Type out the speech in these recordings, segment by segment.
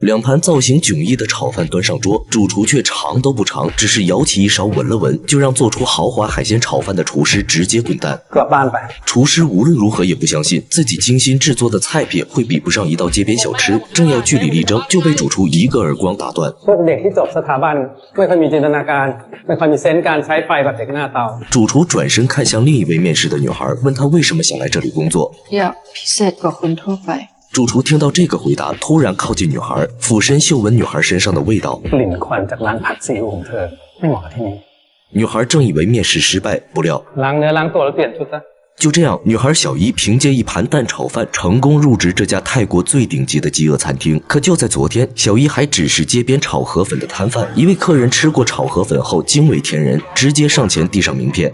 2盘造型迥异的炒饭端上桌，主厨却尝都不尝，只是舀起一勺闻了闻，就让做出豪华海鲜炒饭的厨师直接滚蛋。厨师无论如何也不相信自己精心制作的菜品会比不上一道街边小吃，正要据理力争，就被主厨一个耳光打断。主厨转身看向另一位面试的女孩，问她为什么想来这里工作。主厨听到这个回答，突然靠近女孩，俯身嗅闻女孩身上的味道。女孩正以为面试失败，不料就这样，女孩小伊凭借一盘蛋炒饭成功入职这家泰国最顶级的饥饿餐厅。可就在昨天，小伊还只是街边炒河粉的摊贩，一位客人吃过炒河粉后惊为天人，直接上前递上名片。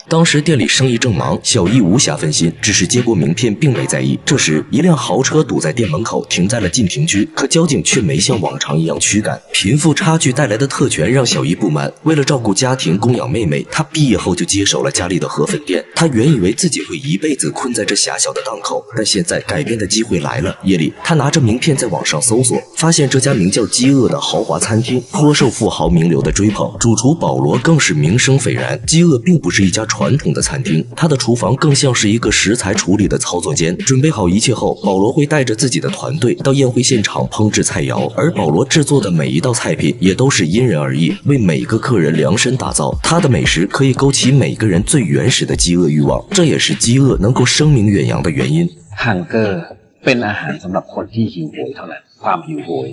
当时店里生意正忙，小伊无暇分心，只是接过名片并没在意。这时，一辆豪车堵在店门口，停在了禁停区，可交警却没像往常一样驱赶。贫富差距带来的特权让小伊不满，为了照顾家庭、供养妹妹，她毕业后就接手了家里的河粉店。她原以为自己会一辈子困在这狭小的档口，但现在改变的机会来了。夜里，她拿着名片在网上搜索，发现这家名叫饥饿的豪华餐厅颇受富豪名流的追捧，主厨保罗更是名声斐然。饥饿并不是一家传统的餐厅，他的厨房更像是一个食材处理的操作间。准备好一切后，保罗会带着自己的团队到宴会现场烹制菜肴，而保罗制作的每一道菜品也都是因人而异，为每个客人量身打造。他的美食可以勾起每个人最原始的饥饿欲望，这也是饥饿能够声名远扬的原因。Hunger เป็นอาหารสำหรับคนที่หิวโหยเท่านั้นความหิวโหย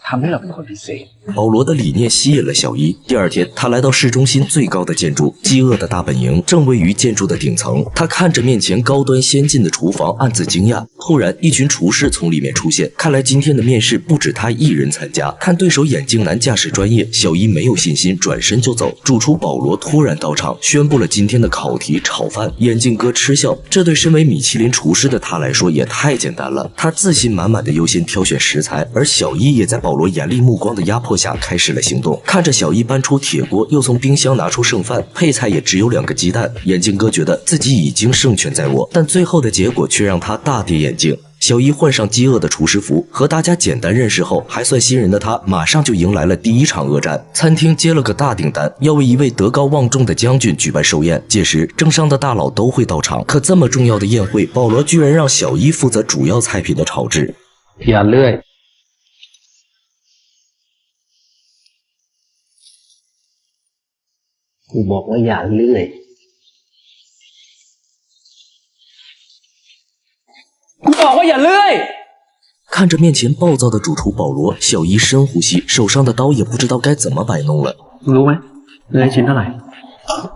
ทำให้เราเป็นคนพิเศษ。保罗的理念吸引了小伊。第二天，他来到市中心最高的建筑——饥饿的大本营，正位于建筑的顶层。他看着面前高端先进的厨房，暗自惊讶。突然，一群厨师从里面出现，看来今天的面试不止他一人参加。看对手眼镜男驾驶专业，小伊没有信心，转身就走。主厨保罗突然到场，宣布了今天的考题炒饭。眼镜哥嗤笑，这对身为米其林厨师的他来说也太简单了。他自信满满的优先挑选食材，而小伊也在保罗严厉目光的压迫下开始了行动。看着小伊搬出铁锅，又从冰箱拿出剩饭，配菜也只有2个鸡蛋。眼镜哥觉得自己已经胜券在握，但最后的结果却让他大跌眼镜。小伊换上饥饿的厨师服，和大家简单认识后，还算新人的他马上就迎来了第一场恶战。餐厅接了个大订单，要为一位德高望重的将军举办寿宴，届时政商的大佬都会到场。可这么重要的宴会，保罗居然让小伊负责主要菜品的炒制。อย่าเลื่อยกูบอกว่าอย่าเลื่อยกูบอกว่าอย่าเลื่อย看着面前暴躁的主厨保罗，小伊深呼吸，手上的刀也不知道该怎么摆弄了。รู้ไหมเลื่อยชิ้นเท่าไหร่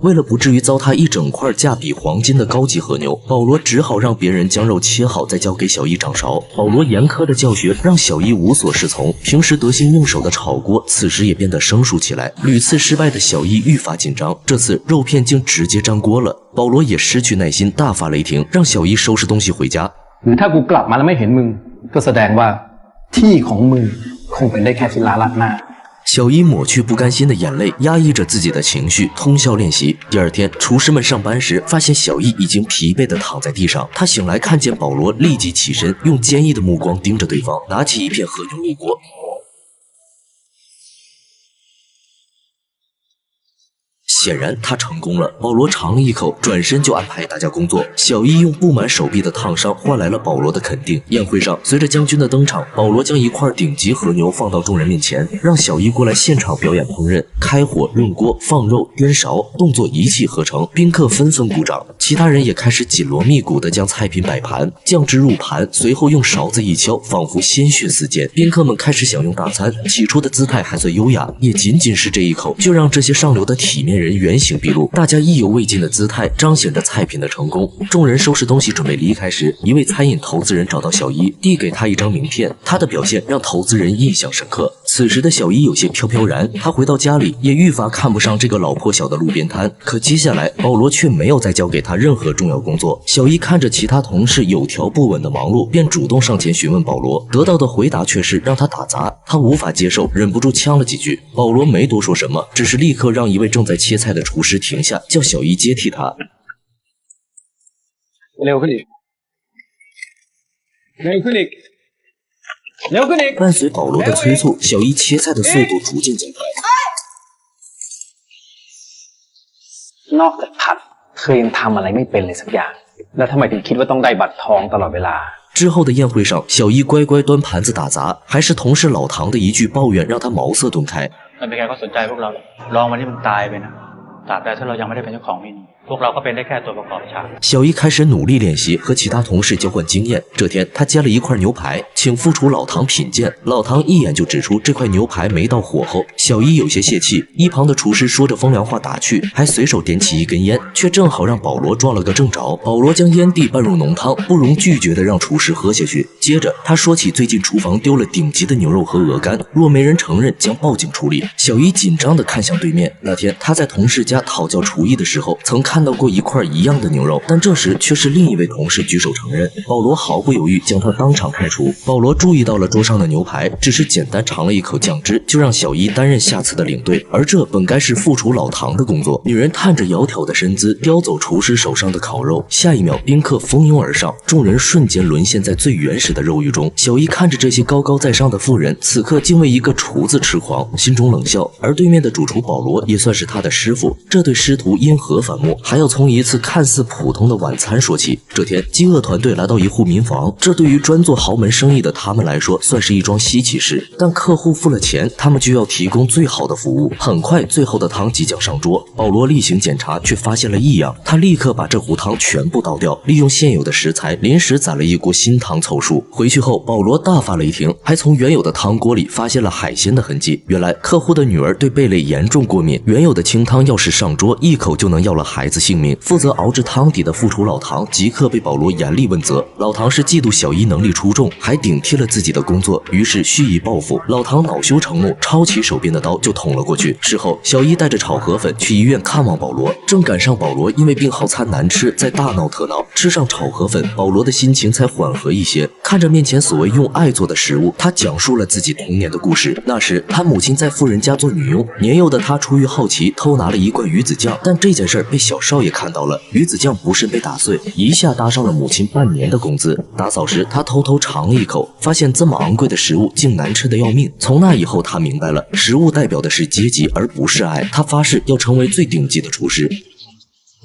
为了不至于糟蹋一整块价比黄金的高级和牛，保罗只好让别人将肉切好，再交给小伊掌勺。保罗严苛的教学让小伊无所适从，平时得心应手的炒锅此时也变得生疏起来。屡次失败的小伊愈发紧张，这次肉片竟直接粘锅了。保罗也失去耐心，大发雷霆，让小伊收拾东西回家。หรือถ้ากูกลับมาแล้วไม่เห็นมึงก็แสดงว่าที่ของมึงคงเป็นได้แค่ศิลาลัดหน้า小伊抹去不甘心的眼泪，压抑着自己的情绪，通宵练习。第二天，厨师们上班时发现小伊已经疲惫地躺在地上。他醒来看见保罗，立即起身，用坚毅的目光盯着对方，拿起一片和牛入锅。显然他成功了。保罗尝了一口，转身就安排大家工作。小伊用布满手臂的烫伤换来了保罗的肯定。宴会上，随着将军的登场，保罗将一块顶级和牛放到众人面前，让小伊过来现场表演烹饪。开火、润锅、放肉、颠勺，动作一气呵成，宾客纷纷鼓掌。其他人也开始紧锣密鼓地将菜品摆盘，酱汁入盘，随后用勺子一敲，仿佛鲜血四溅。宾客们开始享用大餐，起初的姿态还算优雅，也仅仅是这一口，就让这些上流的体面人原形毕露。大家意犹未尽的姿态彰显着菜品的成功。众人收拾东西准备离开时，一位餐饮投资人找到小伊，递给他一张名片。他的表现让投资人印象深刻。此时的小伊有些飘飘然，他回到家里也愈发看不上这个老破小的路边摊。可接下来，保罗却没有再交给他任何重要工作。小伊看着其他同事有条不紊的忙碌，便主动上前询问保罗，得到的回答却是让他打杂。他无法接受，忍不住呛了几句。保罗没多说什么，只是立刻让一位正在切菜的厨师停下，叫小伊接替他。เร็วขึ้นอีก伴随保罗的催促，小伊切菜的速度逐渐加快。นอกจากผัดเธอยังทำอะไรไม่เป็นเลยสักอย่างแล้วทำไมถึงคิดว่าต้องได้บัตรทองตลอดเวลา之后的宴会上，小伊乖乖端盘子打杂，还是同事老唐的一句抱怨让他茅塞顿开。มันเป็นใครก็สนใจพวกเราลองวันนี้มึงตายไปนะตราบใดถ้าเรายังไม่ได้เป็นเจ้าของที่นี่พวกเราก็เป็นได้แค่ตัวประกอบฉาก小伊开始努力练习，和其他同事交换经验。这天，他煎了一块牛排，请副厨老唐品鉴。老唐一眼就指出这块牛排没到火候。小伊有些泄气，一旁的厨师说着风凉话打趣，还随手点起一根烟，却正好让保罗撞了个正着。保罗将烟蒂拌入浓汤，不容拒绝地让厨师喝下去。接着，他说起最近厨房丢了顶级的牛肉和鹅肝，若没人承认，将报警处理。小伊紧张地看向对面，那天他在同事家讨教厨艺的时候，曾看到过一块一样的牛肉，但这时却是另一位同事举手承认。保罗毫不犹豫将他当场开除。保罗注意到了桌上的牛排，只是简单尝了一口酱汁，就让小伊担任下次的领队，而这本该是副厨老唐的工作。女人探着窈窕的身姿，叼走厨师手上的烤肉。下一秒，宾客蜂拥而上，众人瞬间沦陷在最原始的肉欲中。小伊看着这些高高在上的妇人，此刻竟为一个厨子痴狂，心中冷笑。而对面的主厨保罗也算是他的师傅，这对师徒因何反目？还要从一次看似普通的晚餐说起。这天，饥饿团队来到一户民房，这对于专做豪门生意的他们来说算是一桩稀奇事。但客户付了钱，他们就要提供最好的服务。很快，最后的汤即将上桌，保罗例行检查却发现了异样，他立刻把这壶汤全部倒掉，利用现有的食材临时攒了一锅新汤凑数。回去后，保罗大发雷霆，还从原有的汤锅里发现了海鲜的痕迹。原来客户的女儿对贝类严重过敏，原有的清汤要是上桌，一口就能要了孩子性命。负责熬制汤底的副厨老唐即刻被保罗严厉问责。老唐是嫉妒小伊能力出众，还顶替了自己的工作，于是蓄意报复。老唐恼羞成怒，抄起手边的刀就捅了过去。事后，小伊带着炒河粉去医院看望保罗，正赶上保罗因为病号餐难吃，在大闹特闹。吃上炒河粉，保罗的心情才缓和一些。看着面前所谓用爱做的食物，他讲述了自己童年的故事。那时，他母亲在富人家做女佣，年幼的他出于好奇偷拿了一罐鱼子酱，但这件事被小少爷看到了，鱼子酱不慎被打碎，一下搭上了母亲半年的工资。打扫时，他偷偷尝了一口，发现这么昂贵的食物竟难吃得要命。从那以后，他明白了，食物代表的是阶级，而不是爱。他发誓要成为最顶级的厨师。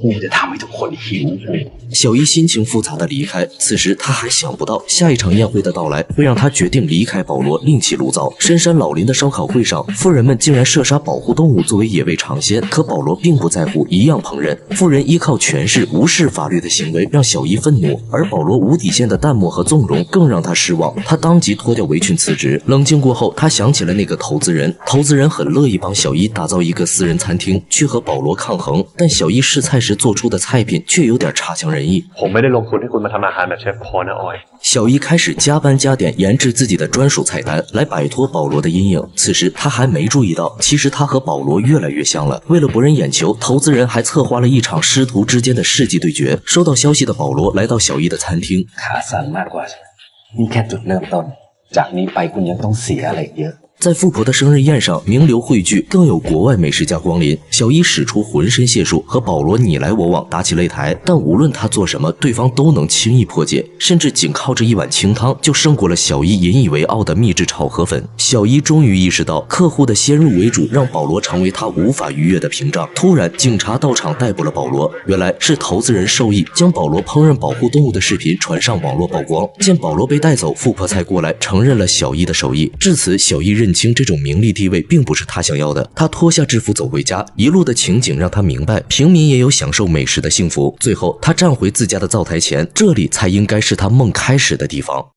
กูจะทำให้ทุกคนหิวกู小伊心情复杂的离开，此时他还想不到下一场宴会的到来会让他决定离开保罗，另起炉灶。深山老林的烧烤会上，富人们竟然射杀保护动物作为野味尝鲜，可保罗并不在乎，一样烹饪。富人依靠权势无视法律的行为让小伊愤怒，而保罗无底线的淡漠和纵容更让他失望。他当即脱掉围裙辞职。冷静过后，他想起了那个投资人，投资人很乐意帮小伊打造一个私人餐厅，去和保罗抗衡，但小伊试菜时做出的菜品却有点差强人意。ผมไม่ได้ลงทุนให้คุณมาทำอาหารแบบเชฟพอนะออย小伊开始加班加点研制自己的专属菜单，来摆脱保罗的阴影。此时他还没注意到，其实他和保罗越来越像了。为了博人眼球，投资人还策划了一场师徒之间的世纪对决。收到消息的保罗来到小伊的餐厅，ขาสั่นมากกว่านี่แค่จุดเริ่มต้นจากนี้ไปคุณยังต้องเสียอะไรเยอะ在富婆的生日宴上，名流汇聚，更有国外美食家光临。小伊使出浑身解数，和保罗你来我往，打起擂台。但无论他做什么，对方都能轻易破解，甚至仅靠着一碗清汤就胜过了小伊引以为傲的秘制炒河粉。小伊终于意识到，客户的先入为主让保罗成为他无法逾越的屏障。突然，警察到场逮捕了保罗。原来是投资人授意将保罗烹饪保护动物的视频传上网络曝光。见保罗被带走，富婆才过来承认了小伊的手艺。至此，小伊认清这种名利地位并不是他想要的。他脱下制服走回家，一路的情景让他明白，平民也有享受美食的幸福。最后，他站回自家的灶台前，这里才应该是他梦开始的地方。